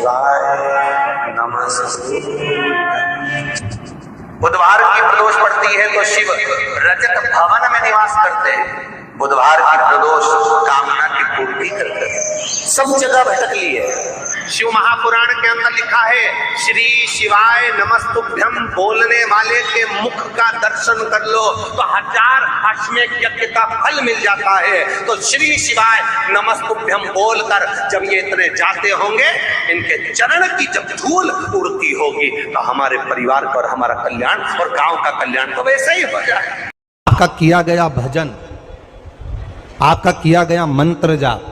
शिवाय नमस्तुभ्यं। बुधवार की प्रदोष पड़ती है तो शिव रजत भवन में निवास करते हैं। बुधवार की प्रदोष कामना की पूर्ति करते हैं। सब जगह भटक ली है। शिव महापुराण के अंदर लिखा है, श्री शिवाय नमस्तुभ्यं बोलने वाले के मुख का दर्शन कर लो तो 1000 अश्वमेध यज्ञ का फल मिल जाता है। तो श्री शिवाय नमस्तुभ्यं बोलकर जब ये इतने जाते होंगे, इनके चरण की जब धूल उड़ती होगी तो हमारे परिवार पर हमारा कल्याण और गांव का कल्याण तो वैसे ही हो जाए। आपका किया गया भजन, आपका किया गया मंत्र जाप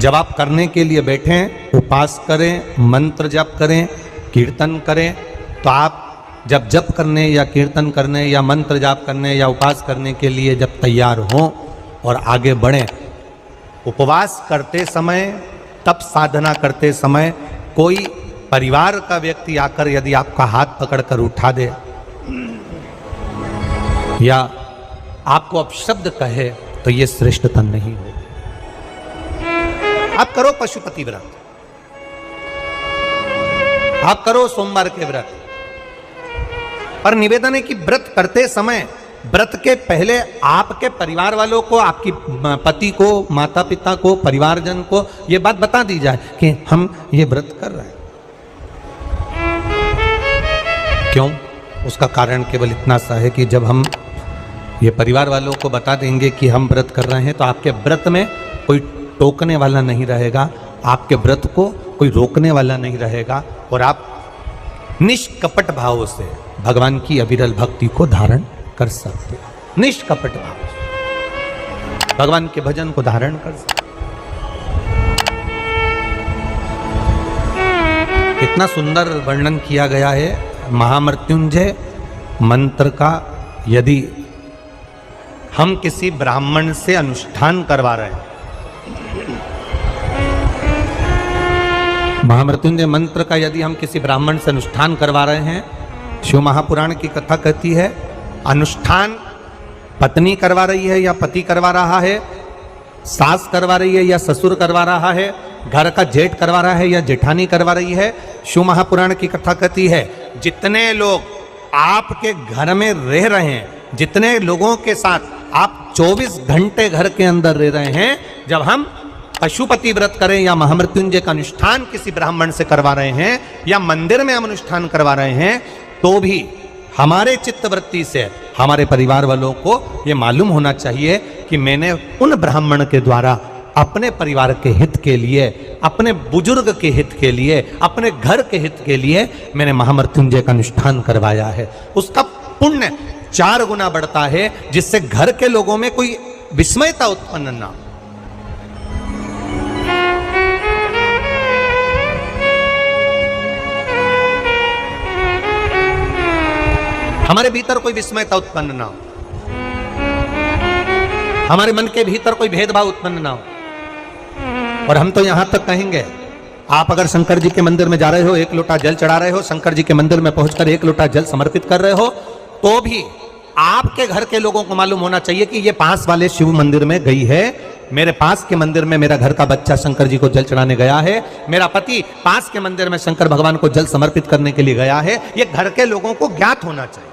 जब आप करने के लिए बैठें, उपास करें, मंत्र जप करें, कीर्तन करें, तो आप जब जप करने या कीर्तन करने या मंत्र जाप करने या उपास करने के लिए जब तैयार हों और आगे बढ़ें, उपवास करते समय, तप साधना करते समय कोई परिवार का व्यक्ति आकर यदि आपका हाथ पकड़कर उठा दे या आपको अपशब्द कहे तो ये श्रेष्ठता नहीं हो। आप करो पशुपति व्रत, आप करो सोमवार के व्रत, पर निवेदन है कि व्रत करते समय व्रत के पहले आपके परिवार वालों को, आपकी पति को, माता पिता को, परिवारजन को ये बात बता दी जाए कि हम ये व्रत कर रहे हैं। क्यों? उसका कारण केवल इतना सा है कि जब हम ये परिवार वालों को बता देंगे कि हम व्रत कर रहे हैं तो आपके व्रत में कोई टोकने वाला नहीं रहेगा, आपके व्रत को कोई रोकने वाला नहीं रहेगा और आप निष्कपट भाव से भगवान की अविरल भक्ति को धारण कर सकते हो। निष्कपट भाव से भगवान के भजन को धारण कर सकते। इतना सुंदर वर्णन किया गया है महामृत्युंजय मंत्र का। यदि हम किसी ब्राह्मण से अनुष्ठान करवा रहे हैं, महामृत्युंजय मंत्र का यदि हम किसी ब्राह्मण से अनुष्ठान करवा रहे हैं, शिव महापुराण की कथा कहती है अनुष्ठान पत्नी करवा रही है या पति करवा रहा है, सास करवा रही है या ससुर करवा रहा है, घर का जेठ करवा रहा है या जेठानी करवा रही है। शिव महापुराण की कथा कहती है जितने लोग आपके घर में रह रहे हैं, जितने लोगों के साथ आप 24 घंटे घर के अंदर रह रहे हैं, जब हम पशुपति व्रत करें या महामृत्युंजय का अनुष्ठान किसी ब्राह्मण से करवा रहे हैं या मंदिर में हम अनुष्ठान करवा रहे हैं, तो भी हमारे चित्तवृत्ति से हमारे परिवार वालों को ये मालूम होना चाहिए कि मैंने उन ब्राह्मण के द्वारा अपने परिवार के हित के लिए, अपने बुजुर्ग के हित के लिए, अपने घर के हित के लिए मैंने महामृत्युंजय का अनुष्ठान करवाया है। उसका पुण्य 4 गुना बढ़ता है, जिससे घर के लोगों में कोई विस्मयता उत्पन्न ना हो। हमारे भीतर कोई विस्मयता उत्पन्न ना हो, हमारे मन के भीतर कोई भेदभाव उत्पन्न ना हो। और हम तो यहां तक कहेंगे, आप अगर शंकर जी के मंदिर में जा रहे हो, 1 लोटा जल चढ़ा रहे हो, शंकर जी के मंदिर में पहुंचकर 1 लोटा जल समर्पित कर रहे हो, तो भी आपके घर के लोगों को मालूम होना चाहिए कि ये पास वाले शिव मंदिर में गई है, मेरे पास के मंदिर में मेरा घर का बच्चा शंकर जी को जल चढ़ाने गया है, मेरा पति पास के मंदिर में शंकर भगवान को जल समर्पित करने के लिए गया है। ये घर के लोगों को ज्ञात होना चाहिए।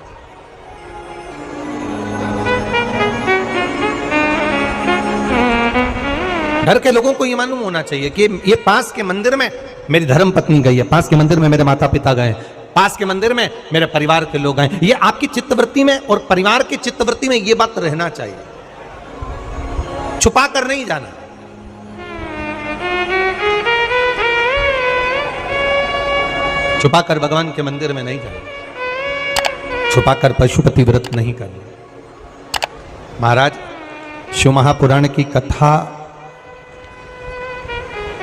घर के लोगों को ये मालूम होना चाहिए कि ये पास के मंदिर में मेरी धर्म पत्नी गई है, पास के मंदिर में मेरे माता पिता गए, पास के मंदिर में मेरे परिवार के लोग गए। ये आपकी चित्तवृत्ति में और परिवार की चित्तवृत्ति में ये बात रहना चाहिए, छुपा कर नहीं जाना। छुपा कर भगवान के मंदिर में नहीं जाना, छुपा कर पशुपति व्रत नहीं करना। महाराज, शिव महापुराण की कथा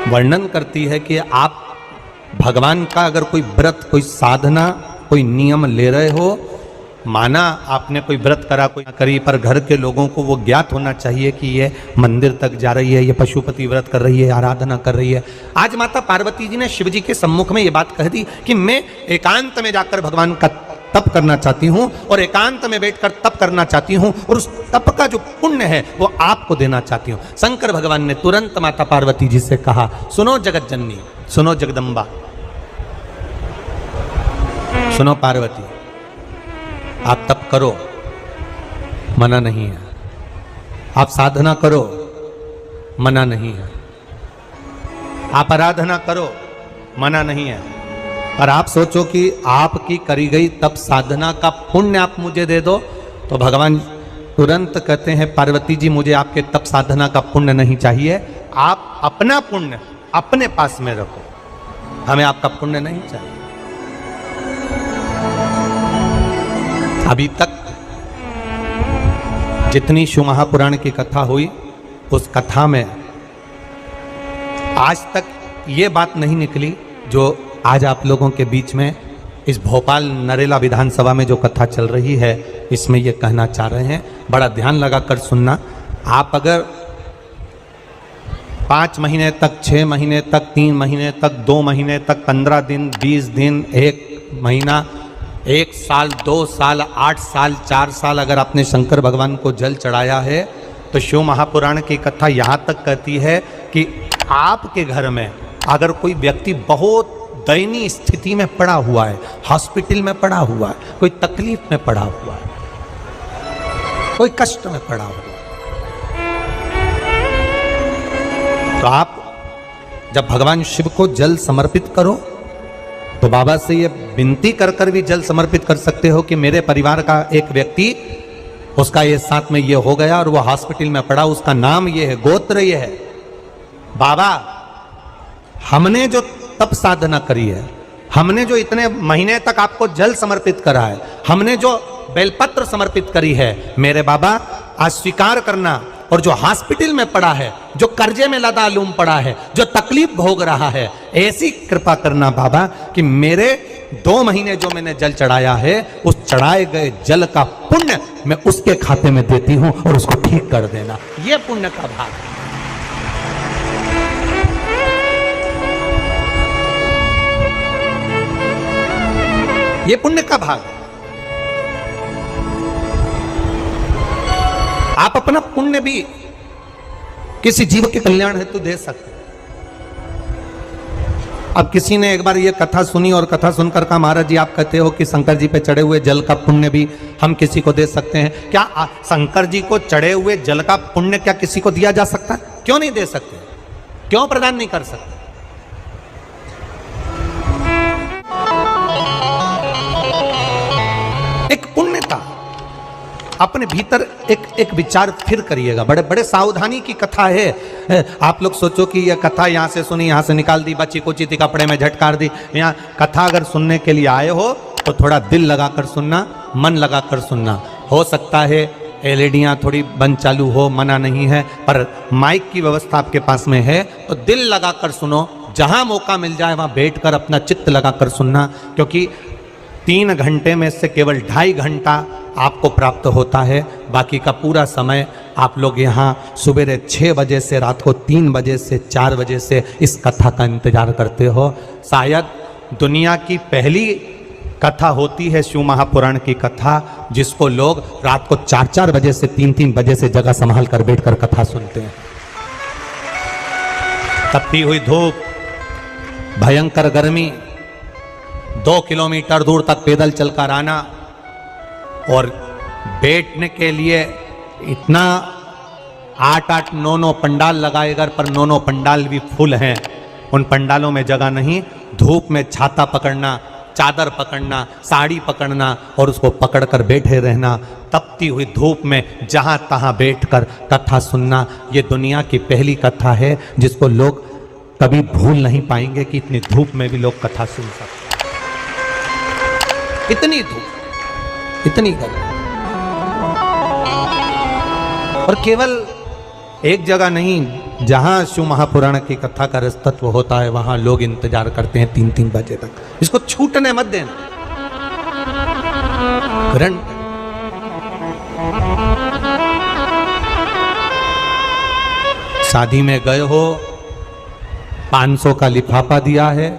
वर्णन करती है कि आप भगवान का अगर कोई व्रत, कोई साधना, कोई नियम ले रहे हो, माना आपने कोई व्रत करा, कोई करी, पर घर के लोगों को वो ज्ञात होना चाहिए कि ये मंदिर तक जा रही है, ये पशुपति व्रत कर रही है, आराधना कर रही है। आज माता पार्वती जी ने शिव जी के सम्मुख में ये बात कह दी कि मैं एकांत में जाकर भगवान का तप करना चाहती हूँ और एकांत में बैठकर तप करना चाहती हूँ और उस तप का जो पुण्य है वो आपको देना चाहती हूँ। शंकर भगवान ने तुरंत माता पार्वती जी से कहा, सुनो जगत जननी, सुनो जगदम्बा, सुनो पार्वती, आप तप करो, मना नहीं है। आप साधना करो, मना नहीं है। आप आराधना करो, मना नहीं है। और आप सोचो कि आपकी करी गई तप साधना का पुण्य आप मुझे दे दो, तो भगवान तुरंत कहते हैं, पार्वती जी मुझे आपके तप साधना का पुण्य नहीं चाहिए, आप अपना पुण्य अपने पास में रखो, हमें आपका पुण्य नहीं चाहिए। अभी तक जितनी शिव महापुराण की कथा हुई, उस कथा में आज तक ये बात नहीं निकली जो आज आप लोगों के बीच में इस भोपाल नरेला विधानसभा में जो कथा चल रही है, इसमें ये कहना चाह रहे हैं। बड़ा ध्यान लगाकर सुनना। आप अगर 5 महीने तक, 6 महीने तक, 3 महीने तक, 2 महीने तक, 15 दिन, 20 दिन, 1 महीना, 1 साल, 2 साल, 8 साल, 4 साल अगर आपने शंकर भगवान को जल चढ़ाया है, तो शिव महापुराण की कथा यहाँ तक कहती है कि आपके घर में अगर कोई व्यक्ति बहुत दयनीय स्थिति में पड़ा हुआ है, हॉस्पिटल में पड़ा हुआ है, कोई तकलीफ में पड़ा हुआ है, कोई कष्ट में पड़ा हुआ है, तो आप जब भगवान शिव को जल समर्पित करो तो बाबा से ये विनती कर कर भी जल समर्पित कर सकते हो कि मेरे परिवार का एक व्यक्ति, उसका ये साथ में ये हो गया और वो हॉस्पिटल में पड़ा, उसका नाम ये है, गोत्र ये है। बाबा, हमने जो तप साधना करी है, हमने जो इतने महीने तक आपको जल समर्पित करा है, हमने जो बेलपत्र समर्पित करी है, मेरे बाबा आज स्वीकार करना। और जो हॉस्पिटल में पड़ा है, जो कर्जे में लदालूम पड़ा है, जो तकलीफ भोग रहा है, ऐसी कृपा करना बाबा कि मेरे 2 महीने जो मैंने जल चढ़ाया है, उस चढ़ाए गए जल का पुण्य मैं उसके खाते में देती हूं और उसको ठीक कर देना। यह पुण्य का भाग है। ये पुण्य का भाग है। आप अपना पुण्य भी किसी जीव के कल्याण हेतु दे सकते हैं। अब किसी ने एक बार ये कथा सुनी और कथा सुनकर कहा, महाराज जी आप कहते हो कि शंकर जी पे चढ़े हुए जल का पुण्य भी हम किसी को दे सकते हैं क्या? शंकर जी को चढ़े हुए जल का पुण्य क्या किसी को दिया जा सकता है? क्यों नहीं दे सकते? क्यों प्रदान नहीं कर सकते? एक पुण्यता अपने भीतर एक विचार फिर करिएगा। बड़े बड़े सावधानी की कथा है। आप लोग सोचो कि यह कथा यहाँ से सुनी, यहाँ से निकाल दी, बच्ची कुची थी, कपड़े में झटकार दी। यहाँ कथा अगर सुनने के लिए आए हो तो थोड़ा दिल लगाकर सुनना, मन लगाकर सुनना। हो सकता है एलईडियाँ थोड़ी बंद चालू हो, मना नहीं है, पर माइक की व्यवस्था आपके पास में है तो दिल लगाकर सुनो। जहाँ मौका मिल जाए वहाँ बैठकर अपना चित्त लगाकर सुनना, क्योंकि 3 घंटे में से केवल 2.5 घंटा आपको प्राप्त होता है। बाकी का पूरा समय आप लोग यहाँ सुबह 6 बजे से रात को 3 बजे से 4 बजे से इस कथा का इंतजार करते हो। शायद दुनिया की पहली कथा होती है शिव महापुराण की कथा, जिसको लोग रात को 4-4 बजे से 3-3 बजे से जगह संभाल कर बैठकर कथा सुनते हैं। तपती हुई धूप, भयंकर गर्मी, 2 किलोमीटर दूर तक पैदल चलकर आना और बैठने के लिए इतना 8-8, 9-9 पंडाल लगाए घर पर, 9-9 पंडाल भी फुल हैं। उन पंडालों में जगह नहीं। धूप में छाता पकड़ना, चादर पकड़ना, साड़ी पकड़ना और उसको पकड़कर बैठे रहना। तपती हुई धूप में जहाँ तहाँ बैठकर कथा सुनना, ये दुनिया की पहली कथा है जिसको लोग कभी भूल नहीं पाएंगे कि इतनी धूप में भी लोग कथा सुन सकते। इतनी धूप, इतनी गर्मी, और केवल एक जगह नहीं, जहां शिव महापुराण की कथा का रसतत्व होता है वहां लोग इंतजार करते हैं 3-3 बजे तक। इसको छूटने मत देना। शादी में गए हो, 500 का लिफाफा दिया है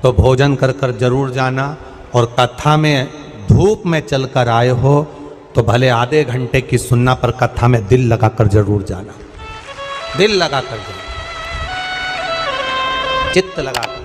तो भोजन कर कर जरूर जाना, और कथा में धूप में चलकर आए हो तो भले आधे घंटे की सुनना, पर कथा में दिल लगाकर जरूर जाना, दिल लगाकर जाना, चित्त लगाकर।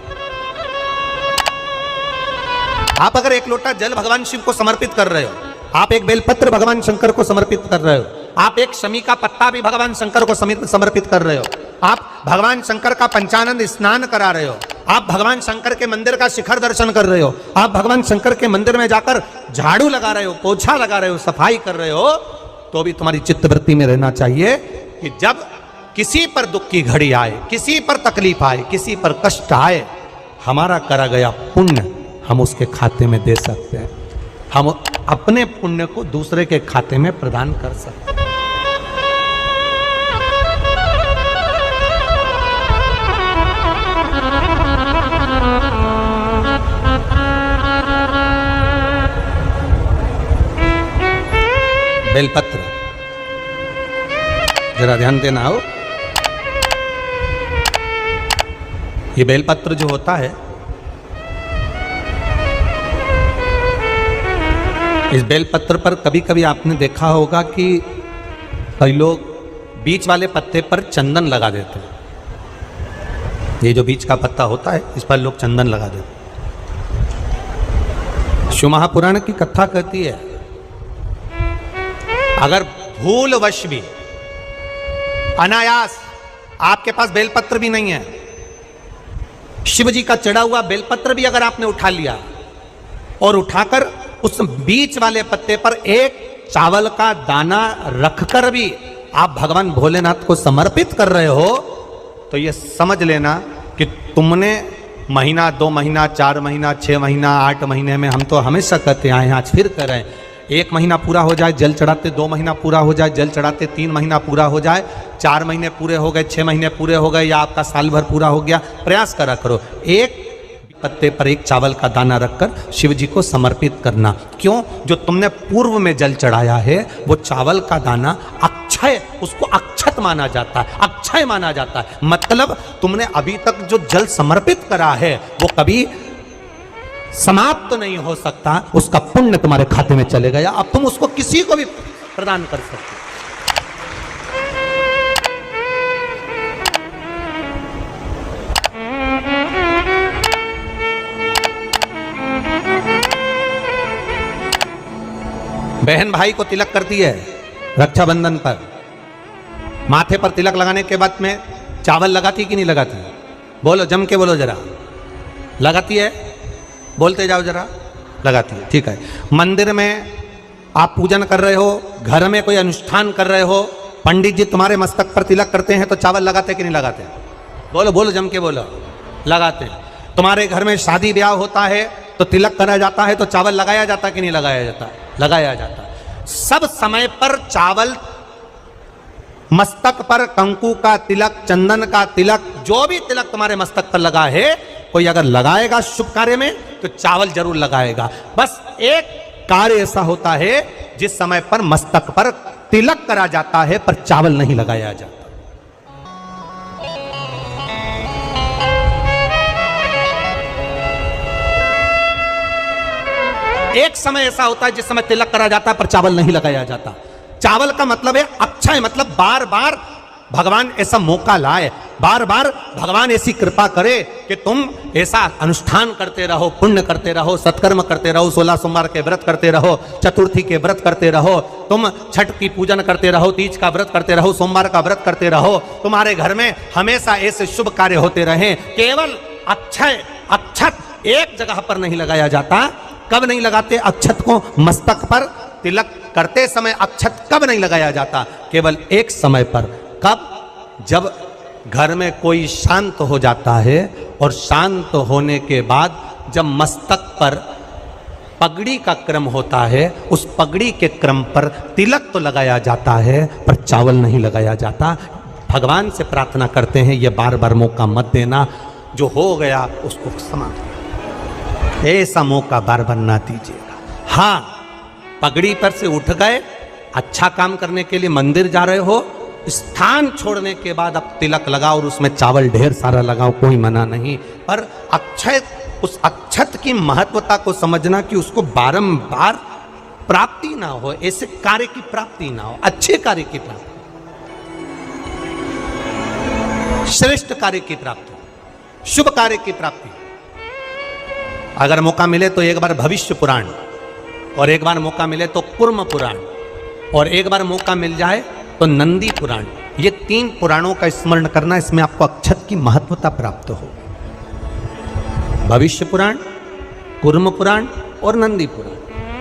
आप अगर एक लोटा जल भगवान शिव को समर्पित कर रहे हो, आप एक बेलपत्र भगवान शंकर को समर्पित कर रहे हो, आप एक शमी का पत्ता भी भगवान शंकर को समर्पित कर रहे हो, आप भगवान शंकर का पंचानंद स्नान करा रहे हो, आप भगवान शंकर के मंदिर का शिखर दर्शन कर रहे हो, आप भगवान शंकर के मंदिर में जाकर झाड़ू लगा रहे हो, पोछा लगा रहे हो, सफाई कर रहे हो, तो भी तुम्हारी चित्तवृत्ति में रहना चाहिए कि जब किसी पर दुख की घड़ी आए, किसी पर तकलीफ आए, किसी पर कष्ट आए, हमारा करा गया पुण्य हम उसके खाते में दे सकते हैं, हम अपने पुण्य को दूसरे के खाते में प्रदान कर सकते हैं। बेलपत्र जरा ध्यान देना हो, ये बेलपत्र जो होता है, इस बेलपत्र पर कभी कभी आपने देखा होगा कि कई लोग बीच वाले पत्ते पर चंदन लगा देते हैं। ये जो बीच का पत्ता होता है, इस पर लोग चंदन लगा देते हैं। शिव महापुराण की कथा कहती है, अगर भूलवश भी अनायास आपके पास बेलपत्र भी नहीं है, शिव जी का चढ़ा हुआ बेलपत्र भी अगर आपने उठा लिया और उठाकर उस बीच वाले पत्ते पर एक चावल का दाना रखकर भी आप भगवान भोलेनाथ को समर्पित कर रहे हो, तो ये समझ लेना कि तुमने महीना, 2 महीना, 4 महीना, 6 महीना, 8 महीने में, हम तो हमेशा कहते आए हैं, आज फिर कर रहे हैं, 1 महीना पूरा हो जाए जल चढ़ाते, 2 महीना पूरा हो जाए जल चढ़ाते, 3 महीना पूरा हो जाए, 4 महीने पूरे हो गए, 6 महीने पूरे हो गए, या आपका साल भर पूरा हो गया, प्रयास करा करो एक पत्ते पर एक चावल का दाना रखकर शिव जी को समर्पित करना। क्यों? जो तुमने पूर्व में जल चढ़ाया है वो चावल का दाना अक्षय, उसको अक्षत माना जाता है, अक्षय माना जाता है। मतलब तुमने अभी तक जो जल समर्पित करा है वो कभी समाप्त तो नहीं हो सकता, उसका पुण्य तुम्हारे खाते में चले गया, अब तुम उसको किसी को भी प्रदान कर सकते हो। बहन भाई को तिलक करती है रक्षाबंधन पर, माथे पर तिलक लगाने के बाद में चावल लगाती कि नहीं लगाती? बोलो, जम के बोलो जरा। लगाती है? बोलते जाओ जरा। लगाती है, ठीक है। मंदिर में आप पूजन कर रहे हो, घर में कोई अनुष्ठान कर रहे हो, पंडित जी तुम्हारे मस्तक पर तिलक करते हैं तो चावल लगाते कि नहीं लगाते? बोलो बोलो, जम के बोलो। लगाते हैं। तुम्हारे घर में शादी ब्याह होता है तो तिलक करा जाता है तो चावल लगाया जाता कि नहीं लगाया जाता? लगाया जाता। सब समय पर चावल, मस्तक पर कंकु का तिलक, चंदन का तिलक, जो भी तिलक तुम्हारे मस्तक पर लगा है, कोई अगर लगाएगा शुभ कार्य में तो चावल जरूर लगाएगा। बस एक कार्य ऐसा होता है जिस समय पर मस्तक पर तिलक करा जाता है पर चावल नहीं लगाया जाता। एक समय ऐसा होता है जिस समय तिलक करा जाता है पर चावल नहीं लगाया जाता। चावल का मतलब है अक्षय, मतलब बार बार भगवान ऐसा मौका लाए, बार बार भगवान ऐसी कृपा करे कि तुम ऐसा अनुष्ठान करते रहो, पुण्य करते रहो, सत्कर्म करते रहो, 16 सोमवार के व्रत करते रहो, चतुर्थी के व्रत करते रहो, तुम छठ की पूजन करते रहो, तीज का व्रत करते रहो, सोमवार का व्रत करते रहो, तुम्हारे घर में हमेशा ऐसे शुभ कार्य होते रहे। केवल अक्षय, अक्षत एक जगह पर नहीं लगाया जाता। कब नहीं लगाते अक्षत को? मस्तक पर तिलक करते समय अक्षत कब नहीं लगाया जाता? केवल एक समय पर। कब? जब घर में कोई शांत हो जाता है और शांत होने के बाद जब मस्तक पर पगड़ी का क्रम होता है, उस पगड़ी के क्रम पर तिलक तो लगाया जाता है पर चावल नहीं लगाया जाता। भगवान से प्रार्थना करते हैं ये बार बार मौका मत देना, जो हो गया उसको क्षमा, ऐसा मौका बार बार ना दीजिएगा। हाँ, पगड़ी पर से उठ गए, अच्छा काम करने के लिए मंदिर जा रहे हो, स्थान छोड़ने के बाद अब तिलक लगाओ और उसमें चावल ढेर सारा लगाओ, कोई मना नहीं, पर अक्षय उस अक्षत की महत्वता को समझना कि उसको बारंबार प्राप्ति ना हो, ऐसे कार्य की प्राप्ति ना हो, अच्छे कार्य की प्राप्ति, श्रेष्ठ कार्य की प्राप्ति, शुभ कार्य की प्राप्ति। अगर मौका मिले तो एक बार भविष्य पुराण, और एक बार मौका मिले तो कुर्म पुराण, और एक बार मौका मिल जाए तो नंदी पुराण, ये 3 पुराणों का स्मरण करना, इसमें आपको अक्षत की महत्वता प्राप्त हो। भविष्य पुराण, कुर्म पुराण और नंदी पुराण,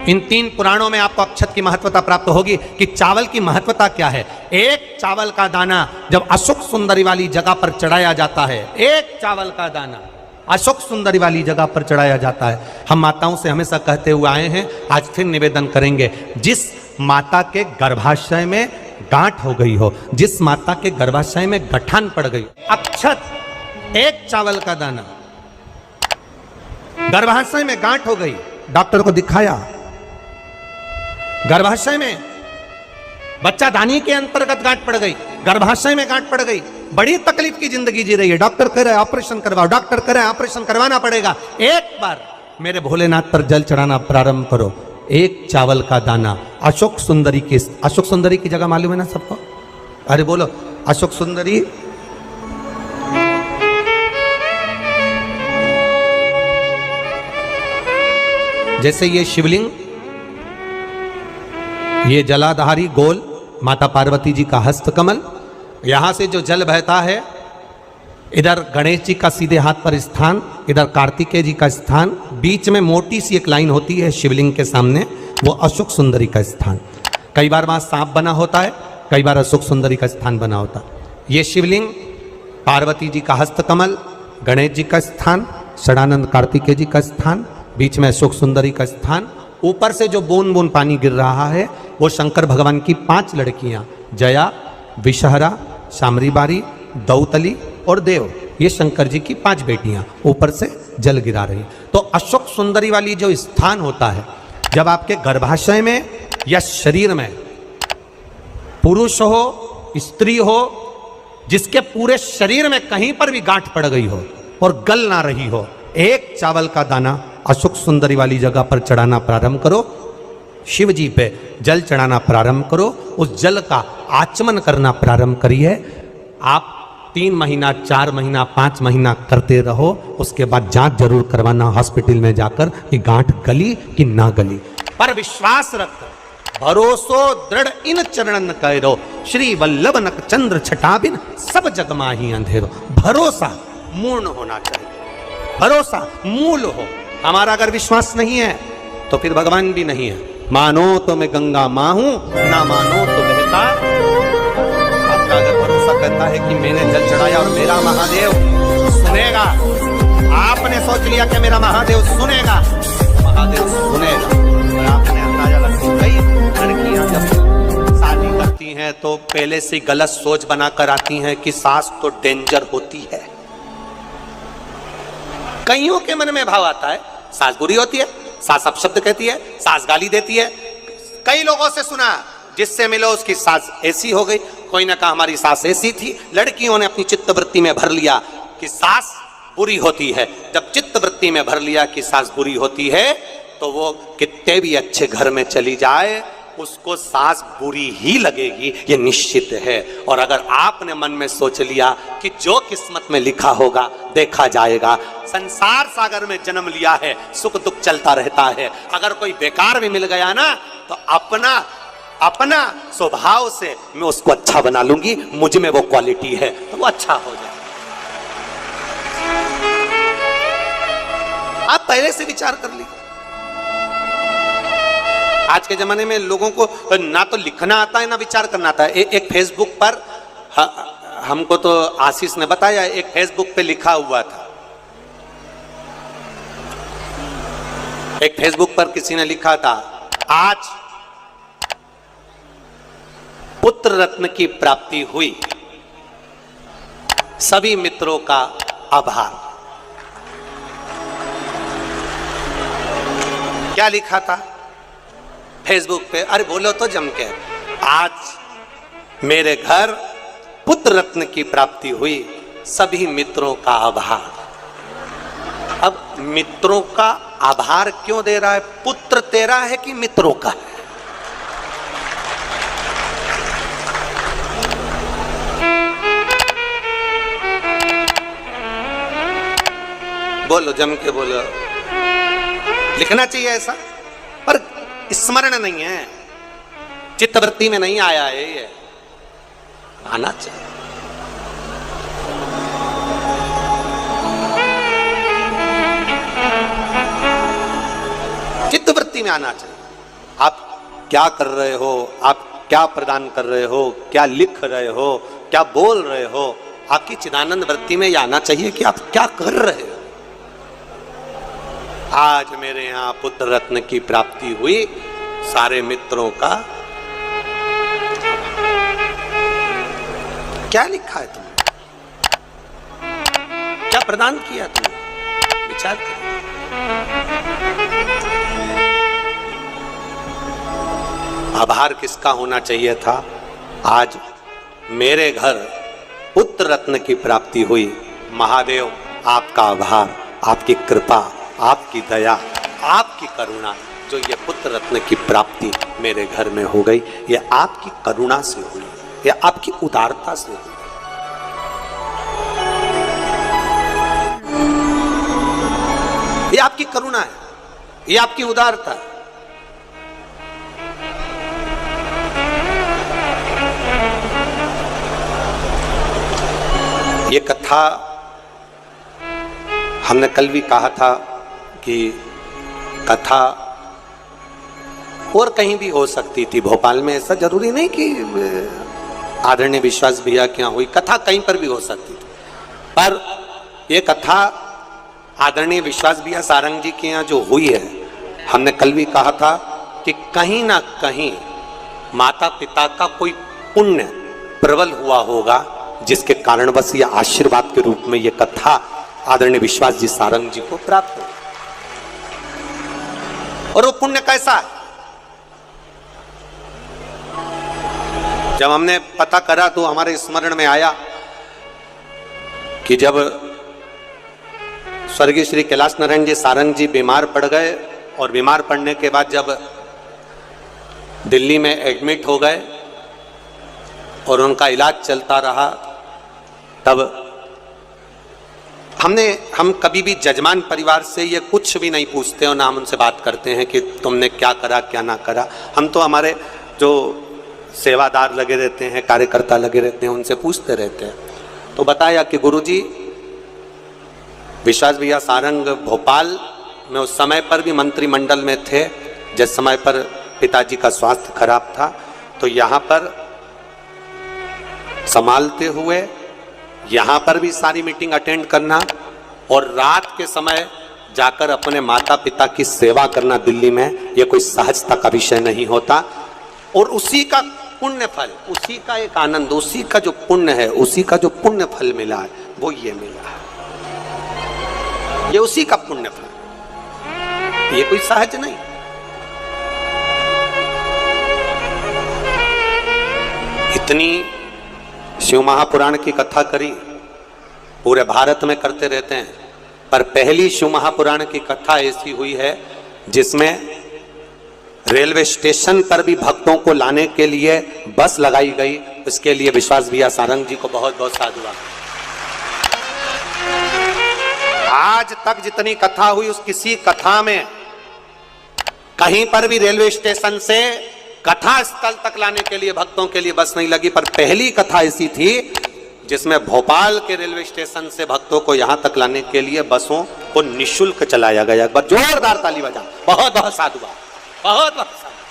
इन 3 पुराणों में आपको अक्षत की महत्वता प्राप्त होगी कि चावल की महत्वता क्या है। एक चावल का दाना जब अशोक सुंदरी वाली जगह पर चढ़ाया जाता है, एक चावल का दाना अशोक सुंदरी वाली जगह पर चढ़ाया जाता है। हम माताओं से हमेशा कहते हुए आए हैं, आज फिर निवेदन करेंगे, जिस माता के गर्भाशय में गांठ हो गई हो, जिस माता के गर्भाशय में गठान पड़ गई, अक्षत, एक चावल का दाना, गर्भाशय में गांठ हो गई, डॉक्टर को दिखाया, गर्भाशय में बच्चा दानी के अंतर्गत गांठ पड़ गई, गर्भाशय में गांठ पड़ गई, बड़ी तकलीफ की जिंदगी जी रही है, डॉक्टर कह रहे हैं ऑपरेशन करवाओ, डॉक्टर कह रहे हैं ऑपरेशन करवाना पड़ेगा। एक बार मेरे भोलेनाथ पर जल चढ़ाना प्रारंभ करो, एक चावल का दाना अशोक सुंदरी की, अशोक सुंदरी की जगह मालूम है ना सबको? अरे बोलो, अशोक सुंदरी जैसे ये शिवलिंग, ये जलाधारी गोल माता पार्वती जी का हस्त कमल, यहां से जो जल बहता है, इधर गणेश जी का सीधे हाथ पर स्थान, इधर कार्तिकेय जी का स्थान, बीच में मोटी सी एक लाइन होती है शिवलिंग के सामने, वो अशोक सुंदरी का स्थान। कई बार वहां सांप बना होता है, कई बार अशोक सुंदरी का स्थान बना होता है। ये शिवलिंग, पार्वती जी का हस्त कमल, गणेश जी का स्थान, षडानंद कार्तिकेय जी का स्थान, बीच में अशोक सुंदरी का स्थान, ऊपर से जो बूंद बूंद पानी गिर रहा है वो शंकर भगवान की 5 लड़कियां, जया, विषहरा, शामरीबारी, दौतली और देव, ये शंकर जी की 5 बेटियां ऊपर से जल गिरा रही। तो अशोक सुंदरी वाली जो स्थान होता है, जब आपके गर्भाशय में या शरीर में पुरुष हो, स्त्री हो, जिसके पूरे शरीर में कहीं पर भी गांठ पड़ गई हो और गल ना रही हो, एक चावल का दाना अशोक सुंदरी वाली जगह पर चढ़ाना प्रारंभ करो, शिव जी पे जल चढ़ाना प्रारंभ करो, उस जल का आचमन करना प्रारंभ करिए। आप 3 महीना, 4 महीना, 5 महीना करते रहो, उसके बाद जांच जरूर करवाना हॉस्पिटल में जाकर कि गांठ गली कि ना गली। पर विश्वास रख, भरोसो दृढ़ इन चरणन करो, श्री वल्लभ नक चंद्र छटाबिन सब जग माही अंधेरो। भरोसा मूर्ण होना चाहिए, भरोसा मूल हो। हमारा अगर विश्वास नहीं है तो फिर भगवान भी नहीं है। मानो तो मैं गंगा माँ हूं, ना मानो तो बहता। आपका अगर भरोसा कहता है कि मैंने जल चढ़ाया और मेरा महादेव सुनेगा, आपने सोच लिया कि मेरा महादेव सुनेगा, महादेव सुनेगा। और आपने अंदाजा लगा, कई लड़कियां जब शादी करती हैं तो पहले से गलत सोच बनाकर आती हैं कि सास तो डेंजर होती है। कईयों के मन में भाव आता है सास बुरी होती है, सास अपशब्द कहती है, सास गाली देती है। कई लोगों से सुना, जिससे मिलो उसकी सास ऐसी हो गई, कोई ना कहा हमारी सास ऐसी थी। लड़कियों ने अपनी चित्तवृत्ति में भर लिया कि सास बुरी होती है। जब चित्तवृत्ति में भर लिया कि सास बुरी होती है तो वो कितने भी अच्छे घर में चली जाए, उसको सास बुरी ही लगेगी, ये निश्चित है। और अगर आपने मन में सोच लिया कि जो किस्मत में लिखा होगा देखा जाएगा, संसार सागर में जन्म लिया है, सुख दुख चलता रहता है। अगर कोई बेकार भी मिल गया ना तो अपना स्वभाव से मैं उसको अच्छा बना लूंगी, मुझ में वो क्वालिटी है तो वो अच्छा हो जाए। आप पहले से विचार कर लीजिए। आज के जमाने में लोगों को ना तो लिखना आता है ना विचार करना आता है। एक फेसबुक पर हमको तो आशीष ने बताया, एक फेसबुक पे लिखा हुआ था, एक फेसबुक पर किसी ने लिखा था, आज पुत्र रत्न की प्राप्ति हुई, सभी मित्रों का आभार। क्या लिखा था फेसबुक पे? अरे बोलो तो जम के, आज मेरे घर पुत्र रत्न की प्राप्ति हुई, सभी मित्रों का आभार। अब मित्रों का आभार क्यों दे रहा है? पुत्र तेरा है कि मित्रों का है? बोलो, जम के बोलो। लिखना चाहिए ऐसा, पर स्मरण नहीं है, चित्तवृत्ति में नहीं आया है, ये आना चाहिए। चित्तवृत्ति में आना चाहिए। आप क्या कर रहे हो, आप क्या प्रदान कर रहे हो, क्या लिख रहे हो, क्या बोल रहे हो, आपकी चिदानंद वृत्ति में यह आना चाहिए कि आप क्या कर रहे हो। आज मेरे यहां पुत्र रत्न की प्राप्ति हुई, सारे मित्रों का क्या लिखा है तुमने, क्या प्रदान किया तुमने, विचार करो। आभार किसका होना चाहिए था? आज मेरे घर पुत्र रत्न की प्राप्ति हुई, महादेव आपका आभार, आपकी कृपा, आपकी दया, आपकी करुणा, जो ये पुत्र रत्न की प्राप्ति मेरे घर में हो गई, ये आपकी करुणा से हुई, ये आपकी उदारता से हुई। ये आपकी करुणा है, ये आपकी उदारता है। ये कथा हमने कल भी कहा था कि कथा और कहीं भी हो सकती थी, भोपाल में ऐसा जरूरी नहीं कि आदरणीय विश्वास भैया के यहाँ हुई, कथा कहीं पर भी हो सकती थी। पर यह कथा आदरणीय विश्वास भैया सारंग जी के यहाँ जो हुई है, हमने कल भी कहा था कि कहीं ना कहीं माता पिता का कोई पुण्य प्रबल हुआ होगा, जिसके कारण बस ये आशीर्वाद के रूप में ये कथा आदरणीय विश्वास जी सारंग जी को प्राप्त हो। और वो पुण्य कैसा है? जब हमने पता करा तो हमारे स्मरण में आया कि जब स्वर्गीय श्री कैलाश नारायण जी सारंग जी बीमार पड़ गए, और बीमार पड़ने के बाद जब दिल्ली में एडमिट हो गए और उनका इलाज चलता रहा, तब हम कभी भी जजमान परिवार से ये कुछ भी नहीं पूछते और ना हम उनसे बात करते हैं कि तुमने क्या करा क्या ना करा। हम तो हमारे जो सेवादार लगे रहते हैं, कार्यकर्ता लगे रहते हैं, उनसे पूछते रहते हैं। तो बताया कि गुरुजी विश्वास भैया सारंग भोपाल में उस समय पर भी मंत्रिमंडल में थे, जिस समय पर पिताजी का स्वास्थ्य खराब था, तो यहाँ पर संभालते हुए यहाँ पर भी सारी मीटिंग अटेंड करना और रात के समय जाकर अपने माता पिता की सेवा करना दिल्ली में, यह कोई सहजता का विषय नहीं होता। और उसी का पुण्य फल, उसी का एक आनंद, उसी का जो पुण्य है, उसी का जो पुण्य फल मिला है, वो ये मिला है, ये उसी का पुण्य फल, ये कोई सहज नहीं। इतनी शिव महापुराण की कथा करी, पूरे भारत में करते रहते हैं, पर पहली शिव महापुराण की कथा ऐसी हुई है जिसमें रेलवे स्टेशन पर भी भक्तों को लाने के लिए बस लगाई गई। इसके लिए विश्वास भैया सारंग जी को बहुत बहुत साधुवाद। आज तक जितनी कथा हुई, उस किसी कथा में कहीं पर भी रेलवे स्टेशन से कथा स्थल तक लाने के लिए भक्तों के लिए बस नहीं लगी। पर पहली कथा ऐसी थी जिसमें भोपाल के रेलवे स्टेशन से भक्तों को यहां तक लाने के लिए बसों को निःशुल्क चलाया गया। एक बार जोरदार ताली बजा। बहुत बहुत साधुवाद, बहुत बहुत साधुवाद।